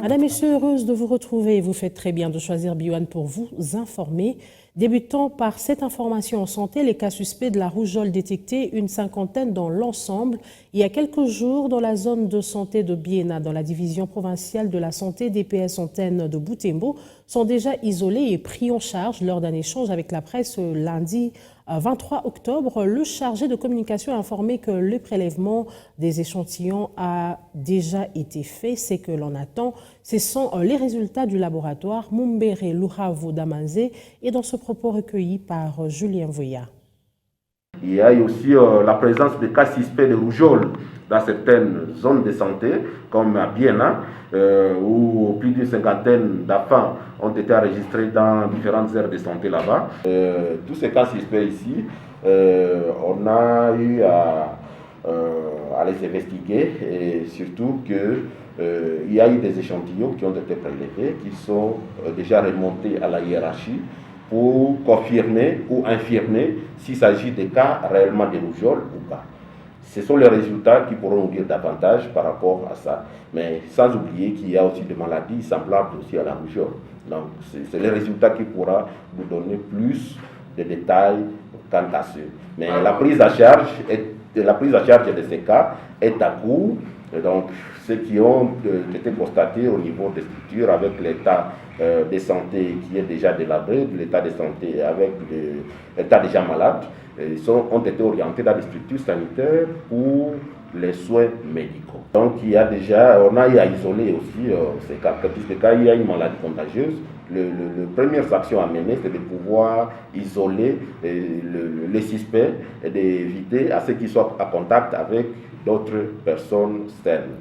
Madame, Messieurs, heureuse de vous retrouver. Vous faites très bien de choisir BioOne pour vous informer. Débutons par cette information en santé. Les cas suspects de la rougeole détectés, une cinquantaine dans l'ensemble. Il y a quelques jours, dans la zone de santé de Biena, dans la division provinciale de la santé, DPS antenne de Boutembo, sont déjà isolés et pris en charge lors d'un échange avec la presse lundi 23 octobre. Le chargé de communication a informé que le prélèvement des échantillons a déjà été fait. C'est que l'on attend. Ce sont les résultats du laboratoire Mumbere Luhavo Damanze et dans ce propos recueilli par Julien Voya. Il y a aussi la présence de cas suspects de rougeole dans certaines zones de santé, comme à Biena, où plus d'une cinquantaine d'enfants ont été enregistrés dans différentes aires de santé là-bas. Tous ces cas suspects ici, on a eu à les investiguer, et surtout qu'il y a eu des échantillons qui ont été prélevés, qui sont déjà remontés à la hiérarchie, pour confirmer ou infirmer s'il s'agit de cas réellement de rougeole ou pas. Ce sont les résultats qui pourront nous dire davantage par rapport à ça. Mais sans oublier qu'il y a aussi des maladies semblables aussi à la rougeole. Donc c'est les résultats qui pourra nous donner plus de détails quant à ce. Mais la prise à charge de ces cas est à court. Donc, ceux qui ont été constatés au niveau des structures avec l'état de santé qui est déjà délabré, l'état de santé avec l'état déjà malade, ont été orientés dans des structures sanitaires pour les soins médicaux. Donc, on a eu à isoler aussi ces cas. Puisque quand il y a une maladie contagieuse, la première action à mener, c'est de pouvoir isoler les suspects et d'éviter à ceux qui soient en contact avec d'autres personnes saines.